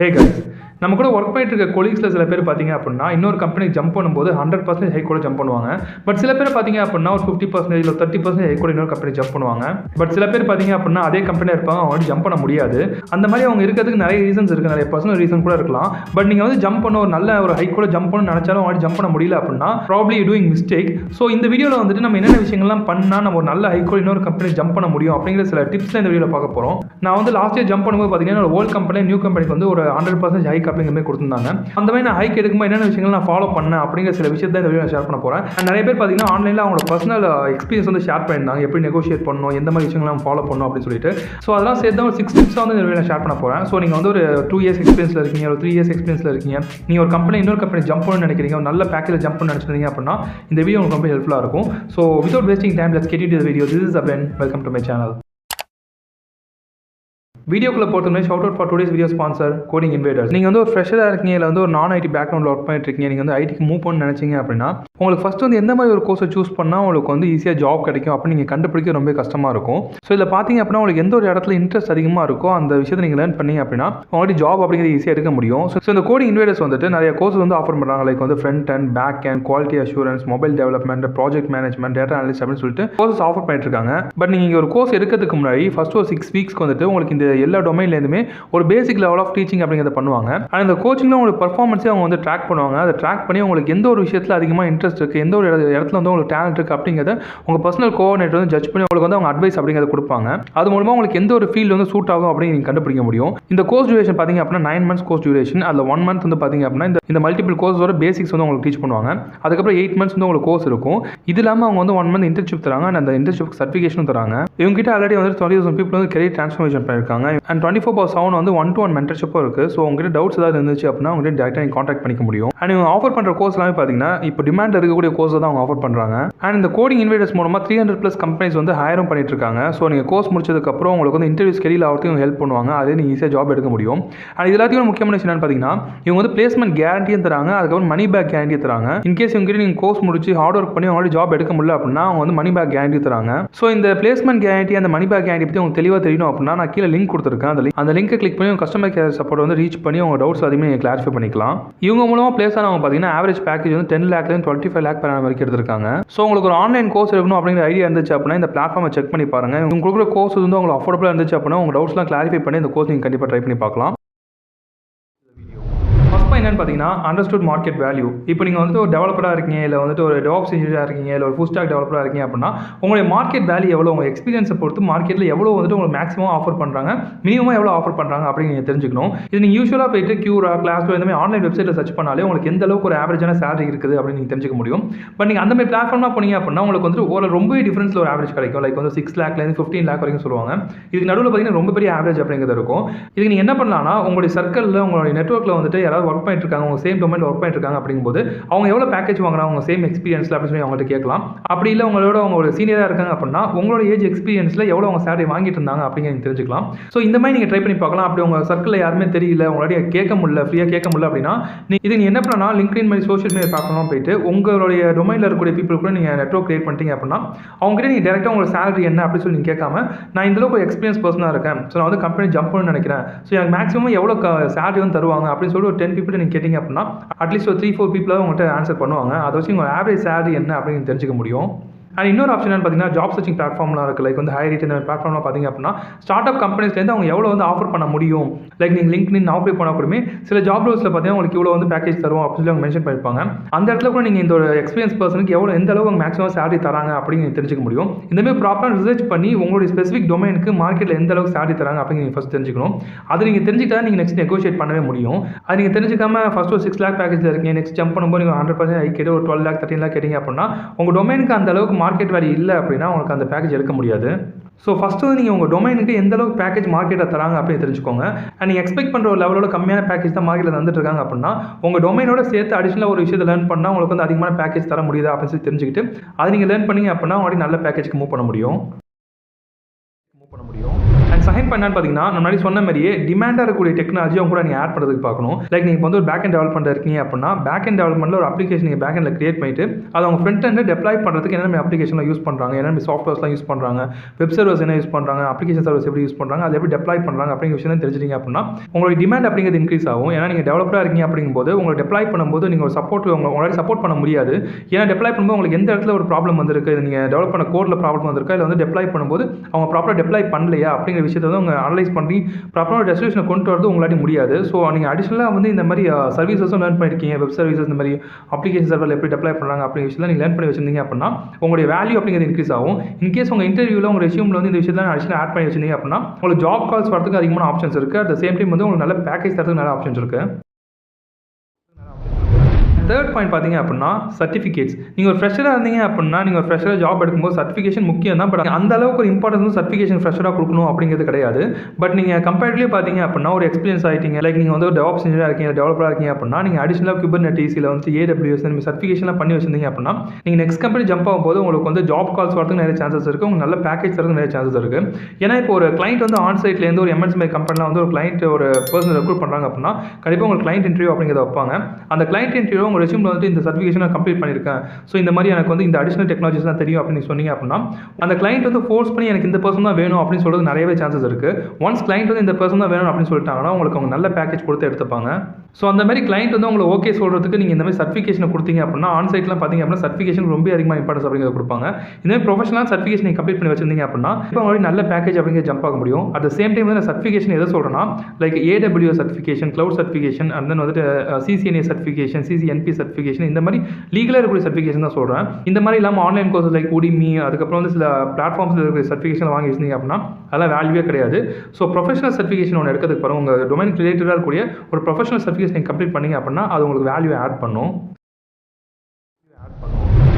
Hey guys, நம்ம கூட work பண்ணிட்டு இருக்க கொலீக்ஸ்ல சில பேர் பார்த்தீங்க அப்படின்னா இன்னொரு கம்பெனிக்கு ஜம்ப் பண்ணும்போது 100% ஹை கூட ஜம்ப் பண்ணுவாங்க. பட் சில பேர் பார்த்தீங்க அப்படின்னா ஒரு 50% இல்லை 30% ஹை கூட இன்னொரு கம்பெனி ஜம்ப் பண்ணுவாங்க. பட் சில பேர் பார்த்தீங்க அப்படின்னா அதே கம்பெனியில் இருப்பாங்க, அவங்க ஜம்ப் பண்ண முடியாது. அந்த மாதிரி அவங்க இருக்கிறதுக்கு நிறைய ரீசன்ஸ் இருக்குது, நிறைய பர்சனல் ரீசன் கூட இருக்கலாம். பட் நீங்கள் வந்து ஜம்ப் பண்ண ஒரு நல்ல ஒரு ஹை கூட ஜம்ப் பண்ணணும்னு நினச்சாலும் அவங்க ஜம்ப் பண்ண முடியல அப்படின்னா ப்ராப்ளி டூயிங் மிஸ்டேக். ஸோ இந்த வீடியோவில் வந்துட்டு நம்ம என்னென்ன விஷயங்கள்லாம் பண்ணால் நம்ம ஒரு நல்ல ஹை கூட இன்னொரு கம்பெனி ஜம்ப் பண்ண முடியும் அப்படிங்கிற சில டிப்ஸ் இந்த வீடியோவில் பார்க்க போகிறோம். நான் வந்து லாஸ்ட் இயர் ஜம்ப் பண்ணும்போது பார்த்தீங்கன்னா ஒரு ஓல்ட் கம்பெனி நியூ கம்பெனிக்கு வந்து ஒரு 100% ஹைக் அப்படிங்கிற மாதிரி கொடுத்துருந்தாங்க. அந்த மாதிரி நான் ஹைக் எடுக்கும்போது என்னென்ன விஷயங்கள் நான் ஃபாலோ பண்ணேன் அப்படிங்கிற சில விஷயத்தை இந்த வீடியோ ஷேர் பண்ண போகிறேன். நிறைய பேர் பார்த்தீங்கன்னா ஆன்லைனில் அவங்களோட பர்சனல் எக்ஸ்பீரியன்ஸ் வந்து ஷேர் பண்ணியிருந்தாங்க, எப்படி நெகோஷியேட் பண்ணணும், எந்த மாதிரி விஷயங்கள் நம்ம ஃபாலோ பண்ணணும் அப்படின்னு சொல்லிட்டு. ஸோ அதெல்லாம் சேர்த்து ஒரு 6 டிப்ஸ் வந்து இந்த வீடியோ ஷேர் பண்ண போகிறேன். ஸோ நீங்கள் வந்து ஒரு 2 இயர்ஸ் எக்ஸ்பீரியன்ஸில் இருக்கீங்க, ஒரு 3 இயர்ஸ் எக்ஸ்பீரியன்ஸில் இருக்கீங்க, நீங்கள் ஒரு கம்பெனி இன்னொரு கம்பெனி ஜம்ப் பண்ணணும்னு நினைக்கிறீங்க, ஒரு நல்ல பேக்கேஜ் ஜம்ப் பண்ணணும்னு நினைச்சிருந்தீங்க அப்படின்னா இந்த வீடியோ உங்களுக்கு ரொம்ப ஹெல்ப்ஃபுல்லாக இருக்கும். So without wasting time let's get into the video. This is abin. Welcome to my channel. வீடியோக்குள்ள போகிறதுமே shout out for today's video sponsor Coding Invaders. நீங்கள் வந்து ஒரு ஃப்ரெஷராக இருக்கீங்க, இல்லை வந்து ஒரு நான் ஐடி பேக்ரவுண்டில் ஒர்க் பண்ணிட்டு இருக்கீங்க, நீங்கள் வந்து ஐடிக்கு மூவ் பண்ணணும்னு நினச்சிங்க அப்படின்னா உங்களுக்கு ஃபஸ்ட்டு வந்து எந்த மாதிரி ஒரு கோர்ஸை சூஸ் பண்ணால் உங்களுக்கு வந்து ஈஸியாக ஜாப் கிடைக்கும் அப்படின்னு நீங்கள் கண்டுபிடிக்க ரொம்ப கஷ்டமாக இருக்கும். ஸோ இதில் பார்த்தீங்க அப்படின்னா உங்களுக்கு எந்த ஒரு இடத்துல இன்ட்ரெஸ்ட் அதிகமாக இருக்கோ அந்த விஷயத்தை நீங்கள் லேர்ன் பண்ணீங்க அப்படின்னா உங்களுக்கு ஜாப் அப்படிங்கிறது ஈஸியாக எடுக்க முடியும். ஸோ இந்த கோடிங் இன்வேடர்ஸ் வந்துட்டு நிறைய கோர்ஸ் வந்து ஆஃபர் பண்ணுறாங்க. லைக் வந்து front and back and quality assurance, mobile development, project management, data analyst அப்படின்னு சொல்லிட்டு கோர்ஸ் ஆஃபர் பண்ணிட்டு இருக்காங்க. பட் நீங்கள் ஒரு கோர்ஸ் எடுக்கிறதுக்கு முன்னாடி ஃபர்ஸ்ட் ஒரு 6 வீக்ஸ்க்கு வந்துட்டு உங்களுக்கு இந்த எல்லா டொமைன்லேருந்து ஒரு பேசிக் லெவல் ஆஃப் டீச்சிங் அப்படிங்கிறத பண்ணுவாங்க. அண்ட் இந்த கோச்சிங்ல உங்களுக்கு பர்ஃபார்மன்ஸே அவங்க வந்து ட்ராக் பண்ணுவாங்க. அதை ட்ராக் பண்ணி உங்களுக்கு எந்த ஒரு விஷயத்தில் அதிகமாக இன்ட்ரெஸ்ட் இருக்குது, எந்த ஒரு இடத்துல வந்து உங்களுக்கு டேலண்ட் இருக்குது அப்படிங்கிறத உங்கள் பர்சனல் கோஆர்டினேட்டர் வந்து ஜட்ஜ் பண்ணி உங்களுக்கு வந்து அவங்க அட்வைஸ் அப்படிங்கிறத கொடுப்பாங்க. அது மூலமாக உங்களுக்கு எந்த ஒரு ஃபீல்டு வந்து சூட் ஆகும் அப்படின்னு நீங்கள் கண்டுபிடிக்க முடியும். இந்த கோர்ஸ் டியூரேஷன் பார்த்தீங்க அப்படின்னா 9 months கோர்ஸ் டியூரேஷன். அதில் 1 month வந்து பார்த்தீங்க அப்படின்னா இந்த மல்டிபிள் கோர்ஸோட பேசிக்ஸ் வந்து உங்களுக்கு டீச் பண்ணுவாங்க. அதுக்கப்புறம் 8 months வந்து உங்களுக்கு கோர்ஸ் இருக்கும். இது இல்லாமல் அவங்க வந்து 1 month இன்டர்ன்ஷிப் தராங்க. அண்ட் அந்த இன்டர்ன்ஷிப் சர்டிஃபிகேஷனும் தராங்க. இவங்க கிட்ட ஆல்ரெடி வந்து 20,000 people வந்து கெரியர் ட்ரான்ஸ்ஃபர்மேஷன் பண்ணியிருக்காங்க. அண்ட் 24/7 வந்து 1-to-1 மென்டர்ஷிப்பும் இருக்குது. ஸோ உங்ககிட்ட டவுட்ஸ் ஏதாவது இருந்துச்சு அப்படின்னா உங்ககிட்ட டேரெக்டாக நீங்கள் காண்டாக்ட் பண்ணிக்க முடியும். அண்ட் இவங்க ஆஃபர் பண்ணுற கோர்ஸ் எல்லாமே பார்த்தீங்கன்னா இப்போ டிமாண்ட் இருக்கக்கூடிய கோர்ஸ் தான் அவங்க ஆஃபர் பண்ணுறாங்க. அண்ட் இந்த கோடிங் இன்வேடர்ஸ் மூலமாக 300+ கம்பெனிஸ் வந்து ஹையரும் பண்ணிட்டு இருக்காங்க. ஸோ நீங்கள் கோர்ஸ் முடிச்சதுக்கப்புறம் உங்களுக்கு வந்து இன்டர்வியூ ஸ்கெடியூல் ஆகிறதுக்கு ஹெல்ப் பண்ணுவாங்க. அதே நீங்கள் ஈஸியாக ஜாப் எடுக்க முடியும். அண்ட் இது எல்லாத்தையும் முக்கியமான விஷயம் என்னன்னு பார்த்தீங்கன்னா இவங்க வந்து பிளேஸ்மெண்ட் கேரண்டியும் தராங்க, அதுக்கப்புறம் மணி பேக் கேரண்டியும் தராங்க. இன்கேஸ் இவங்ககிட்ட நீங்கள் கோர்ஸ் முடிச்சு ஹார்ட் ஒர்க் பண்ணி அவங்களோட ஜாப் எடுக்க முடியல அப்படின்னா அவங்க வந்து மணி பேக் கேரண்டி தராங்க. ஸோ இந்த பிளேஸ்மெண்ட் கேரண்டி அந்த மணி பேக் கேரண்டி பற்றி உங்களுக்கு தெளிவாக தெரியணும் அப்படின்னா நான் கீழே லிங்க் கொடுத்துருக்கேன். அந்த லிங்கை கிளிக் பண்ணி கஸ்டமர் கேர் சப்போர்ட் வந்து ரீச் பண்ணி உங்க டவுட்ஸ் அதிகமாக நீங்கள் கிளாரிஃபை பண்ணிக்கலாம். இவங்க மூலமாக பிளேஸ் ஆனவங்க பார்த்தீங்கன்னா ஆவரேஜ் பேக்கேஜ் வந்து 10 lakhலேருந்து 25 lakh per annum வரைக்கும் எடுத்திருக்காங்க. ஸோ உங்களுக்கு ஒரு ஆன்லைன் கோர்ஸ் எடுக்கணும் அப்படிங்கிற ஐடியா இருந்துச்சு அப்படின்னா இந்த பிளாட்ஃபார்மை செக் பண்ணி பாருங்க. உங்களுக்கு கோர்ஸ் வந்து உங்களுக்கு அஃபோர்டபுளாக இருந்துச்சு அப்படின்னா உங்கள் டவுட்ஸ்லாம் கிளாரிஃபை பண்ணி இந்த கோர்ஸ் நீங்கள் கண்டிப்பாக ட்ரை பண்ணி பார்க்கலாம். என்னன்னு பார்த்தீங்கன்னா அண்டர்ஸ்டுட் மார்க்கெட் வேல்யூ. இப்போ நீங்கள் வந்து ஒரு டெவலப்பராக இருக்கீங்க, இல்லை வந்துட்டு ஒரு டெவாப்ஸ் இன்ஜினியராக இருக்கீங்க, இல்லை ஒரு ஃபுல் ஸ்டாக் டெவலப்பராக இருக்கீங்க அப்படின்னா உங்களுடைய மார்க்கெட் வேல்யூ எவ்வளோ, உங்கள் எக்ஸ்பீரியன்ஸை பொறுத்து மார்க்கெட்டில் எவ்வளோ வந்துட்டு உங்களுக்கு மேக்ஸிமம் ஆஃபர் பண்ணுறாங்க, மினிமமாக எவ்வளோ ஆஃபர் பண்ணுறாங்க அப்படின்னு நீங்கள் தெரிஞ்சுக்கணும். இது நீங்கள் யூஸ்வலாக போயிட்டு கியூரா, கிளாஸ்டோ இந்த மாதிரி ஆன்லைன் வெப்சைட்டில் சர்ச் பண்ணாலே உங்களுக்கு எந்த அளவுக்கு ஒரு ஆவரேஜான சேலரி இருக்குது அப்படின்னு நீங்கள் தெரிஞ்சுக்க முடியும். பட் நீங்கள் அந்த மாதிரி பிளாட்ஃபார்மாக போனீங்க அப்படின்னா உங்களுக்கு வந்து ஒரு ரொம்பவே டிஃபரன்ஸில் ஒரு ஆவரேஜ் கிடைக்கும். லைக் வந்து 6 lakhலேருந்து 15 lakh வரைக்கும் சொல்லுவாங்க. இதுக்கு நடுவில் பார்த்தீங்கன்னா ரொம்ப பெரிய ஆவரேஜ் அப்படிங்கிறது இருக்கும். இதுக்கு நீங்கள் என்ன பண்ணலாம்னா உங்களுடைய சர்க்கிளில் உங்களுடைய நெட்வொர்க்கில் வந்துட்டு யாராவது ஒர்க் பண்ணிட்டு இருக்காங்க, உங்கள் சேம் டொமைனில் ஒர்க் பண்ணிட்டு இருக்காங்க அப்படிங்கும்போது அவங்க எவ்வளோ பேக்கேஜ் வாங்குறாங்க உங்கள் சேம் எக்ஸ்பீரியன்ஸில் அப்படின்னு சொல்லி அவங்கள்ட்ட கேட்கலாம். அப்படி இல்லை உங்களோட ஒரு சீனியராக இருக்காங்க அப்படின்னா உங்களோட ஏஜ் எக்ஸ்பீரியன்ஸில் எவ்வளோ அவங்க சேலரி வாங்கிட்டு இருந்தாங்க அப்படிங்கிறது தெரிஞ்சுக்கலாம். ஸோ இந்த மாதிரி நீங்கள் ட்ரை பண்ணி பார்க்கலாம். அப்படி உங்கள் சர்க்கிளில் யாருமே தெரியல, உங்களுடைய கேட்க முடியல, ஃப்ரீயாக கேட்க முடியல அப்படின்னா இது நீ என்ன பண்ணலாம், லிங்க்டின் மாதிரி சோஷியல் மீடியா பார்க்கலாம் போயிட்டு உங்களுடைய டொமைனில் இருக்கக்கூடிய பீப்புள் கூட நீங்கள் நெட்வொர்க் கிரியேட் பண்ணிட்டீங்க அப்படின்னா அவங்ககிட்ட நீங்கள் டேரெக்டாக உங்களோட சேலரி என்ன அப்படின்னு சொல்லி நீங்கள் கேட்காம நான் இந்த அளவுக்கு எக்ஸ்பீரியன்ஸ் பர்சனாக இருக்கேன், ஸோ நான் வந்து கம்பெனி ஜம்ப் பண்ணணும்னு நினைக்கிறேன், ஸோ எனக்கு மேக்ஸிமம் எவ்வளோ சேலரி வந்து தருவாங்க அப்படின்னு சொல்லி ஒரு 10 people நீங்கள் கேட்டிங்க அப்படின்னா அட்லீஸ்ட் ஒரு 3-4 people உங்கள்கிட்ட ஆன்சர் பண்ணுவாங்க. அதை வச்சு உங்கள் ஆவரேஜ் சேலரி என்ன அப்படின்னு தெரிஞ்சுக்க முடியும். அண்ட் இன்னொரு ஆப்ஷன் பார்த்தீங்கன்னா ஜாப் சர்ச்சிங் பிளாட்ஃபார்ம்லாம் இருக்குது. லைக் வந்து ஹைரேட் இந்த பிளாட்ஃபார்ம்லாம் பார்த்தீங்க அப்படின்னா ஸ்டார்ட் அப் கம்பெனிஸ்லேருந்து அவங்க எவ்வளோ வந்து ஆஃபர் பண்ண முடியும். லைக் நீங்கள் லிங்க்டின் அப்ளை பண்ண கூடமே சில ஜாப் ரோல்ஸில் பார்த்தீங்கன்னா உங்களுக்கு இவ்வளோ வந்து பேக்கேஜ் தரும் அப்படின்னு சொல்லி அவங்க மென்ஷன் பண்ணியிருப்பாங்க. அந்த இடத்துல கூட நீங்கள் இந்த ஒரு எக்ஸ்பீரியன்ஸ் பர்சனுக்கு எவ்வளோ எந்த அளவுக்கு மேக்ஸிமம் சேலரி தராங்க அப்படின்னு நீங்கள் தெரிஞ்சுக்க முடியும். இந்தமாதிரி ப்ராப்பராக ரிசர்ச் பண்ணி உங்களுடைய ஸ்பெசிஃபிக் டொமைனுக்கு மார்க்கெட்டில் எந்த அளவுக்கு சேலரி தராங்க அப்படின்னு நீங்கள் ஃபஸ்ட் தெரிஞ்சுக்கணும். அது நீங்கள் தெரிஞ்சுக்கிட்டா நீங்கள் நெக்ஸ்ட் நெகோஷியேட் பண்ணவே முடியும். அது நீங்கள் தெரிஞ்சுக்காம ஃபஸ்ட் ஒரு 6 lakh பேக்கேஜில் இருக்கீங்க, நெக்ஸ்ட் ஜம்ப் பண்ணும்போது நீங்கள் 100% ஹைக் கேட்டு ஒரு 12 lakh 13 lakh கேட்டிங்க அப்படின்னா உங்கள் டொமைனுக்கு அந்த அளவுக்கு மார்க்கெட் வேல்யூ இல்லை அப்படின்னா உங்களுக்கு அந்த பேக்கேஜ் எடுக்க முடியாது. ஸோ ஃபஸ்ட்டு வந்து நீங்கள் உங்கள் டொமைனுக்கு எந்த அளவுக்கு பேக்கேஜ் மார்க்கெட்டை தராங்க அப்படின்னு தெரிஞ்சுக்கோங்க. அண்ட் நீங்கள் எக்ஸ்பெக்ட் பண்ணுற ஒரு லெவலோட கம்மியான பேக்கேஜ் தான் மார்க்கெட்டில் வந்துட்டு இருக்காங்க அப்படின்னா உங்கள் டொமைனோட சேர்த்து அடிஷனலாக ஒரு விஷயத்தை லேர்ன் பண்ணால் உங்களுக்கு வந்து அதிகமான பேக்கேஜ் தர முடியுது அப்படின்னு சொல்லி தெரிஞ்சுக்கிட்டு அதை நீங்கள் லேர்ன் பண்ணீங்க அப்படின்னா உங்களுக்கு நல்ல பேக்கேஜ்க்கு மூவ் பண்ண முடியும். செகண்ட் பாயிண்ட் என்னன்னு பார்த்தீங்கன்னா, நான் முன்னாடி சொன்ன மாதிரியே டிமாண்டாக இருக்கக்கூடிய டெக்னாலஜி அவங்க கூட நீங்கள் ஆட் பண்ணுறதுக்கு பார்க்கணும். லைக் நீங்கள் வந்து ஒரு பேக் அண்ட் டெவலப்மெண்ட் இருக்கீங்க அப்படின்னா, பேக் அண்ட் டெவலப்மெண்ட்டில் ஒரு அப்ளிகேஷன் நீங்கள் பேக் எண்டில் கிரியேட் பண்ணிட்டு அதை அவங்க ஃப்ரண்ட் எண்டில் டெப்ளாய் பண்ணுறதுக்கு என்னென்ன அப்ளிகேஷன்லாம் யூஸ் பண்ணுறாங்க, என்னென்ன சாஃப்ட்வேர்ஸ்லாம் யூஸ் பண்ணுறாங்க, வெப் சர்வர்ஸ் என்ன யூஸ் பண்ணுறாங்க, அப்ளிகேஷன் சர்வர்ஸ் எப்படி யூஸ் பண்ணுறாங்க, அதை எப்படி டெப்ளாய் பண்ணுறாங்க அப்படிங்கிற விஷயம் தெரிஞ்சிட்டீங்க அப்படின்னா உங்களுடைய டிமாண்ட் அப்படிங்கிறது இன்க்ரீஸ் ஆகும். ஏன்னா நீங்கள் டெவலப்பராக இருக்கீங்க அப்படிங்கும்போது உங்களை டெப்ளாய் பண்ணும்போது நீங்கள் ஒரு சப்போர்ட் உங்களால் சப்போர்ட் பண்ண முடியாது. ஏன்னா டெப்ளாய் பண்ணும்போது உங்களுக்கு எந்த இடத்துல ஒரு ப்ராப்ளம் வந்திருக்கு, நீங்கள் டெவலப் பண்ண கோடில் ப்ராப்ளம் வந்திருக்கா, இல்லை வந்து டெப்ளாய் பண்ணும்போது அவங்க ப்ராப்பராக டெப்ளாய் பண்ணலையா அப்படிங்கிற விஷயத்தை வந்து அவங்க அனலைஸ் பண்ணி ப்ராப்பராக ரெசல்யூஷனை கொண்டு வரது உங்களாட்டி முடியாது. ஸோ நீங்கள் அடிஷனலாக வந்து இந்த மாதிரி சர்வீசஸும் லேர்ன் பண்ணியிருக்கீங்க, வெப் சர்வீசஸ் இந்த மாதிரி அப்ளிகேஷன் சர்வரில் எப்படி டெப்ளாய் பண்ணுறாங்க அப்படிங்கிற விஷயத்தில் நீங்கள் லேர்ன் பண்ணி வச்சிருந்தீங்க அப்படின்னா உங்களுடைய வேல்யூ அப்படிங்கிறது இன்க்ரீஸ் ஆகும். இன்கேஸ் உங்கள் இன்டர்வியூவில் உங்கள் ரெஸ்யூமில் வந்து இந்த விஷயத்தில் அடிஷனல் ஆட் பண்ணி வச்சிருந்தீங்க அப்படின்னா உங்களுக்கு ஜாப் கால்ஸ் வரதுக்கு அதிகமான ஆப்ஷன்ஸ் இருக்குது. அட் த சேம் டைம் வந்து உங்களுக்கு நல்ல பேக்கேஜ் தரதுக்கு நல்ல ஆப்ஷன்ஸ் இருக்குது. தேர்ட் பாயிண்ட் பார்த்தீங்க அப்படின்னா சர்டிஃபிகேட்ஸ். நீங்கள் ஒரு ஃப்ரெஷராக இருந்தீங்க அப்படின்னா நீங்கள் ஒரு ஃப்ரெஷராக ஜாப் எடுக்கும்போது சர்டிஃபிகேஷன் முக்கியம் தான். பட் அந்த அளவுக்கு ஒரு இம்பார்ட்டன்ஸ் வந்து சர்டிஃபிகேஷன் ஃப்ரெஷராக கொடுக்கணும் அப்படிங்கிறது கிடையாது. பட் நீங்கள் கம்பேரிட்டிவ்லி பார்த்தீங்க அப்படின்னா ஒரு எக்ஸ்பீரியன்ஸ் ஆகிட்டீங்க, லைக் நீங்கள் வந்து ஒரு டெவாப்ஸ் இன்ஜினியராக இருக்கீங்க, டெவலப்பராக இருக்கீங்க அப்படின்னா நீங்கள் அடிஷனலாக குபர்நெட்டிஸ் இல்லை வந்து AWS இந்த சர்டிஃபிகேஷன்லாம் பண்ணி வச்சிருந்தீங்க அப்படின்னா நீங்கள் நெக்ஸ்ட் கம்பெனி ஜம்ப் ஆகும்போது உங்களுக்கு வந்து ஜாப் கால்ஸ் வரதுக்கு நிறைய சான்சஸ் இருக்குது, உங்களுக்கு நல்ல பேக்கேஜ் வரதுக்கு நிறைய சான்சஸ் இருக்குது. ஏன்னா இப்போ ஒரு கிளைண்ட் வந்து ஆன் சைட்லேருந்து ஒரு MNC கம்பெனியில் வந்து ஒரு கிளைண்ட் ஒரு பர்சன் ரெக்ரூட் பண்ணுறாங்க அப்படின்னா கண்டிப்பாக உங்களுக்கு கிளைண்ட் இன்டர்வியூ அப்படிங்கிறத வைப்பாங்க. அந்த கிளைண்ட் இன்டர்வியூ உங்கள் ரெஸ்யூமில் வந்து இந்த சர்டிஃபிகேஷன் கம்ப்ளீட் பண்ணியிருக்கேன், ஸோ இந்த மாதிரி எனக்கு வந்து இந்த அடிஷனல் டெக்னாலஜிஸ் தான் தெரியும் அப்படின்னு சொன்னீங்க அப்படின்னா அந்த கிளைண்ட் வந்து ஃபோர்ஸ் பண்ணி எனக்கு இந்த பர்சன் தான் வேணும் அப்படின்னு சொல்றது நிறையவே சான்சஸ் இருக்குது. ஒன்ஸ் கிளைண்ட் வந்து இந்த பர்சன் தான் வேணும் அப்படின்னு சொல்லிட்டாங்கன்னா உங்களுக்கு அவங்க நல்ல பேக்கேஜ் கொடுத்து எடுத்துப்பாங்க. ஸோ அந்த மாதிரி கிளைண்ட் வந்து உங்களை ஓகே சொல்கிறதுக்கு நீங்கள் இந்த மாதிரி சர்டிஃபிகேஷனை கொடுத்தீங்க அப்படின்னா ஆன் சைட்லாம் பார்த்தீங்க அப்படின்னா சர்டிஃபிகேஷன் ரொம்ப அதிகமாக இம்பார்ட்டன்ஸ் அப்படிங்கிறத கொடுப்பாங்க. இந்த மாதிரி ப்ரொஃபஷனல் சர்டிஃபிகேஷன் நீங்கள் கம்ப்ளீட் பண்ணி வச்சிருந்தீங்க அப்படின்னா இப்போ உங்களுக்கு நல்ல பேக்கேஜ் அப்படிங்கிற ஜம்ப் ஆக முடியும். அட் த சேம் டைம் வந்து சர்டிஃபிகேஷன் எதை சொல்கிறேன்னா like AWS certification, cloud certification, and then வந்துட்டு CCNA சர்டிஃபிகேஷன், CCNP சர்டிஃபிகேஷன், இந்த மாதிரி லீகலாக இருக்கக்கூடிய சர்டிஃபிகேஷன் தான் சொல்கிறேன். இந்த மாதிரி இல்லாமல் ஆன்லைன் கோர்ஸ் லைக் Udemy அதுக்கப்புறம் வந்து சில பிளாட்ஃபார்ம்ஸில் இருக்கிற சர்டிஃபிகேஷன் வாங்கி வச்சிருந்தீங்க அப்படின்னா அதெல்லாம் வேல்யூவே கிடையாது. ஸோ ப்ரொஃபஷனல் சர்டிஃபிகேஷன் ஒன்று எடுக்கிறதுக்கு பாருங்கள், உங்கள் டொமைன் ரிலேட்டடாக இருக்கக்கூடிய ஒரு ப்ரொஃபஷனல் சர்டிஃபிகேஷன் நீங்கள் கம்ப்ளீட் பண்ணீங்க அப்படின்னா அது உங்களுக்கு வேல்யூ ஆட் பண்ணும்.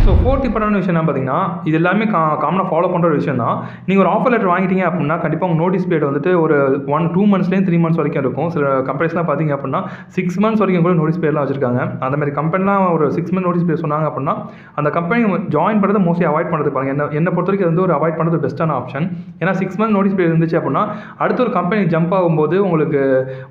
ஸோ ஃபோர்த் இம்பார்ட்டன்ட் விஷயம் என்ன பார்த்தீங்கன்னா இது எல்லாமே காமனாக ஃபாலோ பண்ணுற ஒரு விஷயம் தான். நீங்கள் ஒரு ஆஃபர் லெட்டர் வாங்கிட்டீங்க அப்படின்னா கண்டிப்பாக உங்கள் நோட்டீஸ் பீரியட் வந்துட்டு ஒரு 1-2 மந்த்ஸ்லேருந்து 3 மந்த்ஸ் வரைக்கும் இருக்கும். சில கம்பெனிஸ்லாம் பார்த்தீங்க அப்படின்னா 6 மந்த்ஸ் வரைக்கும் கூட நோட்டீஸ் பீரியட்லாம் வச்சிருக்காங்க. அந்த மாதிரி கம்பெனிலாம் ஒரு 6 மந்த் நோட்டீஸ் பீரியட் சொன்னாங்க அப்படின்னா அந்த கம்பெனி ஜாயின் பண்ணுறது மோஸ்ட்லி அவாய்ட் பண்ணுறது பாருங்க. என்னை பொறுத்த வரைக்கும் வந்து ஒரு அவாய்ட் பண்ணுறது பெஸ்ட்டான ஆப்ஷன். ஏன்னா 6 மந்த் நோட்டீஸ் பீரியட் இருந்துச்சு அப்படின்னா அடுத்த ஒரு கம்பெனி ஜம்ப் ஆகும்போது உங்களுக்கு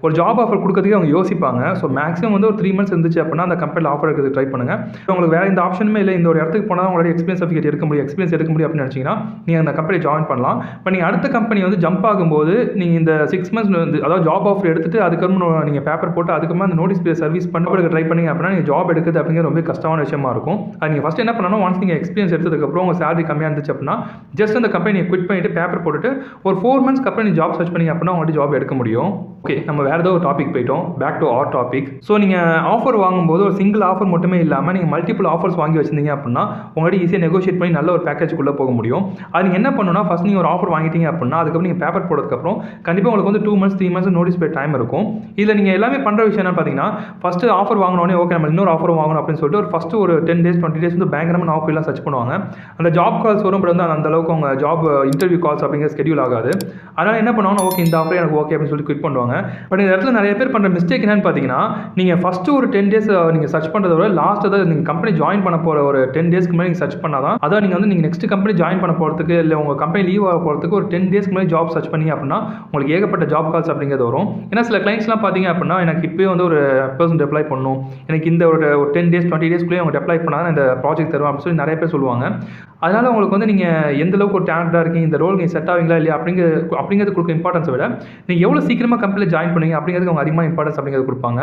ஒரு ஜாப் ஆஃபர் கொடுக்கறதுக்கு அவங்க யோசிப்பாங்க. ஸோ மேக்ஸிமம் வந்து ஒரு 3 மந்த்ஸ் இருந்துச்சு அப்படின்னா அந்த கம்பெனியில் ஆஃபர் எடுக்கிறது ட்ரை பண்ணுங்கள். உங்களுக்கு வேறு எந்த ஆப்ஷனுமே இல்லை, இந்த ஒரு இடத்துக்கு போனால் உங்களுடைய எக்ஸ்பீரியன்ஸ் சர்டிஃபிகேட் எடுக்க முடியும் அப்படின்னு நினச்சிங்கன்னா நீங்கள் அந்த கம்பெனி ஜாயின் பண்ணலாம். இப்போ நீங்கள் அடுத்த கம்பெனி வந்து ஜம்ப் ஆகும்போது நீங்கள் இந்த 6 மந்த்ஸ் வந்து அதாவது ஜாப் ஆஃபர் எடுத்துட்டு அதுக்கப்புறம் நீங்கள் பேப்பர் போட்டு அதுக்கப்புறமா அந்த நோட்டீஸ் பீரியட் சர்வீஸ் பண்ண ட்ரை பண்ணீங்க அப்படின்னா நீங்கள் ஜாப் எடுக்கிறது அப்படிங்கிற ரொம்ப கஷ்டமான விஷயமா இருக்கும். அது நீங்கள் ஃபஸ்ட் என்ன பண்ணணும், ஒன்ஸ் நீங்கள் எக்ஸ்பீரியன்ஸ் எடுத்ததுக்கப்புறம் உங்கள் சேலரி கம்மியாக இருந்துச்சு அப்படின்னா ஜஸ்ட் அந்த கம்பெனியை குவிட் பண்ணிட்டு பேப்பர் போட்டுட்டு ஒரு 4 மந்த்ஸ்க்கு அப்புறம் நீங்கள் ஜாப் சர்ச் பண்ணி அப்படின்னா உங்கள்கிட்ட ஜாப் எடுக்க முடியும். ஓகே, நம்ம வேறு ஏதோ ஒரு டாபிக் போயிட்டோம், back to our topic. So நீங்கள் ஆஃபர் வாங்கும்போது ஒரு சிங்கிள் ஆஃபர் மட்டுமே இல்லாமல் நீங்கள் மல்டிபிள் ஆஃபர்ஸ் வாங்கி வச்சிருந்தீங்க அப்படின்னா உங்கள்கிட்ட ஈஸியாக நெகோஷியேட் பண்ணி நல்ல ஒரு பேக்கேஜுக்குள்ளே போக முடியும். அது நீங்கள் என்ன பண்ணணும்னா ஃபஸ்ட் நீங்கள் ஒரு ஆஃபர் வாங்கிட்டீங்க அப்படின்னா அதுக்கப்புறம் நீங்கள் பேப்பர் போடுறதுக்கப்புறம் கண்டிப்பாக உங்களுக்கு வந்து 2 months 3 months notice period time இருக்கும். இதில் நீங்கள் எல்லாமே பண்ணுற விஷயம் என்ன பார்த்தீங்கன்னா ஃபஸ்ட்டு ஆஃபர் வாங்கினோடனே ஓகே நம்ம இன்னொரு ஆஃபர் வாங்கணும் அப்படின்னு சொல்லிட்டு ஒரு ஃபஸ்ட்டு ஒரு 10 days 20 days வந்து பயங்கரமான ஆஃபர்லாம் சர்ச் பண்ணுவாங்க. அந்த ஜாப் கால்ஸ் வரும், பட் வந்து அந்த அளவுக்கு அவங்க ஜாப் இன்டர்வியூ கால்ஸ் அப்படிங்கிற ஸ்கெடியூல் ஆகாது. அதனால் என்ன பண்ணுவாங்கன்னா ஓகே இந்த ஆஃபர் எனக்கு ஓகே அப்படின்னு சொல்லி குவிட் பண்ணுவாங்க. பட் இந்த இடத்துல நிறைய பேர் பண்ணுற மிஸ்டேக் என்னன்னு பார்த்தீங்கன்னா நீங்கள் ஃபஸ்ட்டு ஒரு 10 days நீங்கள் சர்ச் பண்ணுறத விட லாஸ்ட் அதாவது நீங்கள் கம்பெனி ஜாயின் பண்ண போகிற ஒரு 10 daysக்கு மேலே நீங்கள் சர்ச் பண்ணாதான் அதாவது நீங்கள் வந்து நீங்கள் நெக்ஸ்ட் கம்பெனி ஜாயின் பண்ண போகிறதுக்கு இல்லை உங்கள் கம்பெனி லீவ் ஆக போகிறதுக்கு ஒரு 10 daysக்கு மேலே ஜாப் சர்ச் பண்ணி அப்படின்னா உங்களுக்கு ஏகப்பட்ட ஜாப் கால்ஸ் அப்படிங்கிறது வரும். ஏன்னா சில கிளைண்ட்ஸ்லாம் பார்த்தீங்க அப்படின்னா எனக்கு இப்போயே வந்து ஒரு பர்சன் அப்ளை பண்ணணும், எனக்கு இந்த ஒரு 10 days 20 daysக்குள்ளேயே அவங்க அப்ளை பண்ணால் இந்த ப்ராஜெக்ட் தருவோம் அப்படின்னு சொல்லி நிறைய பேர் சொல்லுவாங்க. அதனால் உங்களுக்கு வந்து நீங்கள் எந்த அளவுக்கு ஒரு டேலண்டாக இருக்கீங்க, இந்த ரோல் நீங்கள் செட் ஆவீங்களா இல்லையா அப்படிங்கிறது கொடுக்க இம்பார்ட்டன்ஸை விட நீங்கள் எவ்வளோ சீக்கிரமாக கம்பெனியில் ஜாயின் பண்ணுவீங்க அப்படிங்கிறதுக்கு அவங்க அதிகமாக இம்பார்ட்டன்ஸ் அப்படிங்கிறது கொடுப்பாங்க.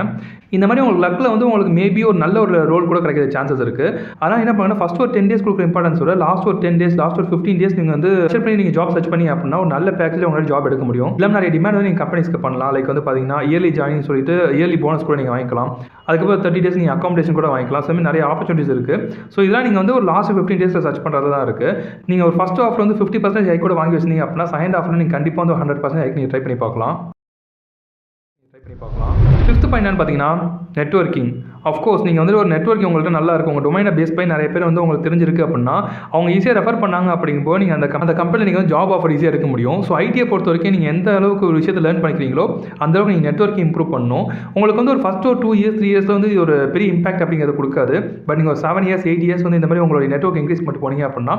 இந்த மாதிரி உங்களுக்கு லக்கில் வந்து உங்களுக்கு மேபி ஒரு நல்ல ஒரு ரோல் கூட கிடைக்கிற சான்சஸ் இருக்குது. அதனால் என்ன பண்ணுங்கன்னா ஃபஸ்ட் ஒரு 10 days கொடுக்குற இம்பார்ட்டன்ஸ் விட லாஸ்ட் ஒரு 10 days லாஸ்ட் ஒரு 15 days நீங்கள் வந்து செட் பண்ணி நீங்கள் ஜாப் சர்ச் பண்ணி அப்படின்னா ஒரு நல்ல பேக்கேஜில் உங்களால் ஜாப் எடுக்க முடியும். இல்லை நிறைய டிமாண்ட் வந்து நீங்கள் கம்பெனிஸ்க்கு பண்ணலாம். லைக் வந்து பார்த்தீங்கன்னா இயர்லி ஜாயினிங் சொல்லிட்டு இயர்லி போனஸ் கூட நீங்கள் வாங்கிக்கலாம். அதுக்கப்புறம் 30 days நீங்கள் அக்காமடேஷன் கூட வாங்கிக்கலாம். ஸோ நிறைய ஆப்பர்ச்சுனிட்டிஸ் இருக்குது. ஸோ இதெல்லாம் நீங்கள் வந்து ஒரு லாஸ்ட் 15 days சர்ச் பண்ணுறது தான் இருக்குது. நீங்கள் ஒரு ஃபஸ்ட் ஆஃபர் வந்து 50% ஹைக் கூட வாங்கி வச்சிருந்தீங்க அப்படின்னா செகண்ட் ஆஃபர் நீங்கள் கண்டிப்பாக வந்து 100% ஹைக் நீங்கள் ட்ரை பண்ணி பார்க்கலாம். ஃபிஃப்த் பாயிண்ட் என்னன்னு பார்த்தீங்கன்னா நெட்வொர்க்கிங். அஃப்கோர்ஸ் நீங்கள் வந்து ஒரு நெட்வொர்க் உங்கள்கிட்ட நல்லா இருக்கும், உங்கள் டொமைனை பேஸ் பண்ணி நிறைய பேர் வந்து உங்களுக்கு தெரிஞ்சிருக்கு அப்படின்னா அவங்க ஈஸியாக ரெஃபர் பண்ணாங்க அப்படிங்கும்போது நீங்கள் அந்த கம்பெனியில் நீங்கள் வந்து ஜாப் ஆஃபர் ஈஸியாக எடுக்க முடியும். ஸோ ஐடியை பொறுத்த வரைக்கும் நீங்கள் எந்த அளவுக்கு ஒரு விஷயத்தை லேர்ன் பண்ணிக்கிறீங்களோ அந்த அளவுக்கு நீங்கள் நெட்வொர்க் இம்ப்ரூவ் பண்ணணும். உங்களுக்கு வந்து ஒரு ஃபஸ்ட் ஒரு 2 இயர்ஸ் 3 இயர்ஸில் வந்து இது ஒரு பெரிய இம்பாக்ட் அப்படிங்கிறது கொடுக்காது. பட் நீங்கள் ஒரு 7 இயர்ஸ் 8 இயர்ஸ் வந்து இந்த மாதிரி உங்களுடைய நெட்வொர்க் இன்க்ரீஸ் பண்ணிட்டு போனீங்க அப்படின்னா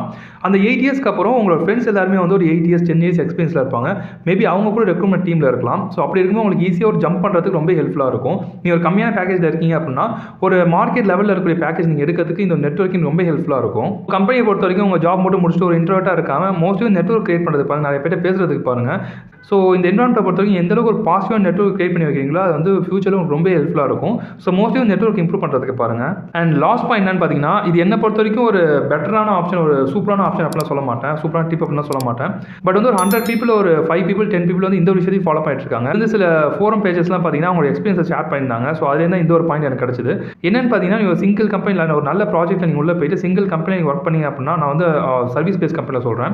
அந்த 8 இயர்ஸ்க்கு அப்புறம் உங்களோட ஃப்ரெண்ட்ஸ் எல்லாருமே வந்து ஒரு 8 இயர்ஸ் 10 இயர்ஸ் எக்ஸ்பீரியன்ஸில் இருப்பாங்க. மேபி அவங்க கூட ரெக்ரூட்மெண்ட் டீமில் இருக்கலாம். ஸோ அப்படி இருக்கும்போது உங்களுக்கு ஈஸியாக ஒரு ஜம்ப் பண்ணுறதுக்கு ரொம்ப ஹெல்ப்ஃபுல்லாக இருக்கும். நீங்கள் ஒரு கம்மியான பேக்கேஜில் இருக்கீங்க அப்படின்னா ஒரு மார்க்கெட் லெவலில் இருக்கக்கூடிய பேக்கேஜ் நீங்கள் எடுக்கிறதுக்கு இந்த நெட்வொர்க்கிங் ரொம்ப ஹெல்ப்ஃபுல்லாக இருக்கும். கம்பெனியை பொறுத்த வரைக்கும் உங்கள் ஜாப் மட்டும் முடிச்சுட்டு ஒரு இன்ட்ரோவர்ட்டாக இருக்காமல் மோஸ்ட்லி நெட்வொர்க் கிரியேட் பண்ணுறது பாருங்கள், நிறைய பேர் பேசுறதுக்கு பாருங்கள். ஸோ இந்த என்வரான்மெண்ட்டை பொறுத்த வரைக்கும் எந்த அளவுக்கு ஒரு பாசிட்டிவான நெட்வொர்க் கிரியேட் பண்ணி வைக்கிறீங்களோ அது வந்து ஃபியூச்சரில் உங்களுக்கு ரொம்ப ஹெல்ப்ஃபுல்லாக இருக்கும். ஸோ மோஸ்ட்லி நெட்வொர்க் இம்ப்ரூவ் பண்ணுறதுக்கு பாருங்கள். அண்ட் லாஸ்ட் பாயிண்ட் என்னன்னு பார்த்தீங்கன்னா, இது என்னை பொறுத்த வரைக்கும் ஒரு பெட்டரான ஆப்ஷன், ஒரு சூப்பரான ஆப்ஷன் அப்படிலாம் சொல்ல மாட்டேன், சூப்பரான டிப் அப்படிலாம் சொல்ல மாட்டேன். பட் வந்து ஒரு 100 பீப்புள் ஒரு 5 பீப்புள் 10 பீப்புள் வந்து இந்த ஒரு விஷயத்தையும் ஃபாலோ பண்ணிட்டு இருக்காங்க. வந்து சில ஃபோரம் பேஜஸ்லாம் பார்த்தீங்கன்னா அவங்களோட எக்ஸ்பீரியன்ஸை ஷேர் பண்ணியிருந்தாங்க. ஸோ அதுலேருந்து இந்த ஒரு பாயிண்ட் எனக்கு கிடச்சிது. என்னன்னு பார்த்தீங்கன்னா, நீங்கள் சிங்கிள் கம்பெனியில் ஒரு நல்ல ப்ராஜெக்ட்டில் நீங்கள் உள்ளே போயிட்டு சிங்கிள் கம்பெனி ஒர்க் பண்ணீங்க அப்படின்னா, நான் வந்து சர்வீஸ் பேஸ் கம்பெனியில் சொல்கிறேன்.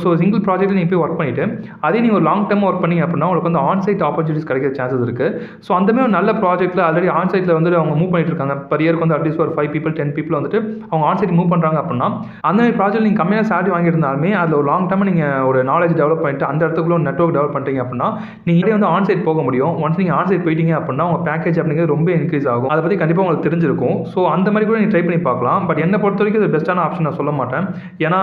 ஸோ சிங்கிள் ப்ராஜெக்ட்டில் நீங்கள் போய் ஒர்க் பண்ணிவிட்டு அதே நீங்கள் ஒரு லாங் டேர்ம் ஒர்க் பண்ணீங்க அப்படின்னா உங்களுக்கு வந்து ஆன்சைட் ஆப்பர்ச்சுனிட்டிஸ் கிடைக்கிற சான்சஸ் இருக்குது. ஸோ அந்த மாதிரி ஒரு நல்ல ப்ராஜெக்ட்டில் ஆல்ரெடி ஆன்சைட்டில் வந்து அவங்க மூவ் பண்ணிட்டு இருக்காங்க. பர் இயருக்கு வந்து அட்லீஸ்ட் ஒரு 5 பீப்புள் 10 பீப்புள் வந்துட்டு அவங்க ஆன்சைட் மூவ் பண்ணுறாங்க அப்படின்னா அந்த மாதிரி ப்ராஜெக்ட் நீங்கள் கம்மியாக சேலரி வாங்கியிருந்தாலுமே அதில் ஒரு லாங் டேர்ம் நீங்கள் ஒரு நாலேஜ் டெவலப் பண்ணிட்டு அந்த இடத்துக்குள்ள ஒரு நெட்வொர்க் டெவலப் பண்ணிட்டீங்க அப்படின்னா நீங்கள் வந்து ஆன்சைட் போக முடியும். ஒன்ஸ் நீங்கள் ஆன்சைட் போயிட்டீங்க அப்படின்னா உங்கள் பேக்கேஜ் அப்படிங்கிறது ரொம்ப இன்க்ரீஸ் ஆகும். அதை பற்றி கண்டிப்பாக உங்களுக்கு தெரிஞ்சிருக்கும். ஸோ அந்த மாதிரி கூட நீங்கள் ட்ரை பண்ணி பார்க்கலாம். பட் என்னை பொறுத்த வரைக்கும் இது பெஸ்ட்டான ஆப்ஷன் நான் சொல்ல மாட்டேன். ஏன்னா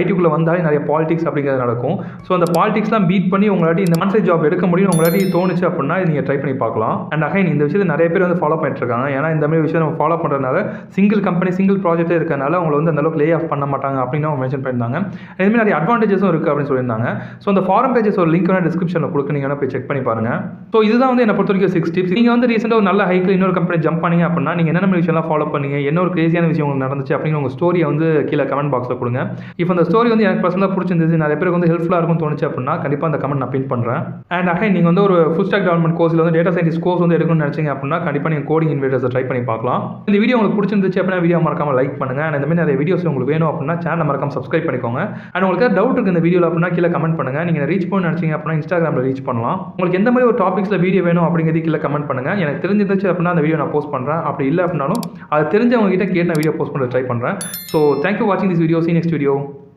ஐடிக்குள்ளே வந்தாலே நிறைய பாலிடிக்ஸ் அப்படிங்கிறது நடக்கும். ஸோ அந்த பாலிடிக்ஸ்லாம் பீட் பண்ணி உங்களாட்டி இந்த ஆன்சைட் ஜாப் எடுக்க முடியும் உங்களாட்டி தோணுச்சு அப்படின்னா நீங்கள் ட்ரை பண்ணி பார்க்கலாம். அண்ட் அகைன் இந்த விஷயத்தை நிறைய பேர் வந்து ஃபாலோ பண்ணிட்டு இருக்காங்க. ஏன்னா இந்த மாதிரி விஷயம் நம்ம ஃபாலோ பண்ணுறதுனால சிங்கிள் கம்பெனி சிங்கிள் ப்ராஜெக்ட்டே இருக்கிறனால அவங்களை வந்து அந்த அளவுக்கு லே ஆஃப் பண்ண மாட்டாங்க அப்படின்னு அவங்க மென்ஷன் பண்ணியிருந்தாங்க. இதுமாதிரி நிறைய அட்வான்டேஜஸும் இருக்குது அப்படின்னு சொல்லியிருந்தாங்க. ஸோ அந்த ஃபாரம் பேஜஸ் ஒரு லிங்க் வேணால் டிஸ்கிரிப்ஷனில் கொடுக்க நீங்கள் போய் செக் பண்ணி பாருங்கள். ஸோ இதுதான் வந்து என்னை பொறுத்த வரைக்கும் 6 டிப்ஸ். நீங்கள் வந்து ரீசெண்டாக ஒரு நல்ல ஹைக்கில் இன்னொரு கம்பெனி ஜம்ப் பண்ணீங்க அப்படின்னா நீங்கள் என்னென்ன விஷயம்லாம் ஃபாலோ பண்ணீங்க, என்ன ஒரு கிரேசியான விஷயம் உங்களுக்கு நடந்துச்சு அப்படின்னு உங்கள் ஸ்டோரியை வந்து கீழே கமெண்ட் பாக்ஸில் கொடுங்க. இப்போ அந்த ஸ்டோரி வந்து எனக்கு பர்சனலாக பிடிச்சிருந்துச்சு, நிறைய பேருக்கு வந்து ஹெல்ப்ஃபுல்லாக இருக்கும்னு தோணுச்சு அப்படின்னா கண்டிப்பாக அந்த கமெண்ட் நான் பின் பண்ணுறேன். அண்ட் அகைன் நீங்கள் வந்து ஒரு ஃபுல் ஸ்டாக் டெவலப்மெண்ட் கோர்ஸில் வந்து டேட்டா சயின்டிஸ்ட் கோர்ஸ் வந்து எடுக்கணும்னு நினச்சிங்க அப்படின்னா கண்டிப்பாக நீங்கள் கோடிங் இன்வைடர்ஸை ட்ரை பண்ணி பார்க்கலாம். இந்த வீடியோ உங்களுக்கு பிடிச்சிருந்துச்சு அப்படின்னா வீடியோ மறக்காம லைக் பண்ணுங்கள். அண்ட் இந்த மாதிரி நிறைய வீடியோஸ் உங்களுக்கு வேணும் அப்படின்னா சேனலை மறக்காம சப்ஸ்கிரைப் பண்ணிக்கோங்க. அண்ட் உங்களுக்கு டவுட் இருக்குது இந்த வீடியோவில் அப்படின்னா கீழே கமெண்ட் பண்ணுங்கள். நீங்கள் ரீச் பண்ணணும்னு நினச்சிங்க அப்படின்னா இன்ஸ்டாகிராமில் ரீச் பண்ணலாம். உங்களுக்கு எந்த மாதிரி ஒரு டாபிக்ஸில் வீடியோ வேணும் அப்படிங்கிறது கீழே கமெண்ட் பண்ணுங்கள். எனக்கு தெரிஞ்சிருந்துச்சு அப்படின்னா அந்த வீடியோ நான் போஸ்ட் பண்ணுறேன். அப்படி இல்லை அப்படின்னாலும் அது தெரிஞ்சவங்க கிட்ட கேட்டு நான் வீடியோ போஸ்ட் பண்ண ட்ரை பண்ணுறேன். ஸோ தேங்க்யூ வாட்சிங் this video. See you next video.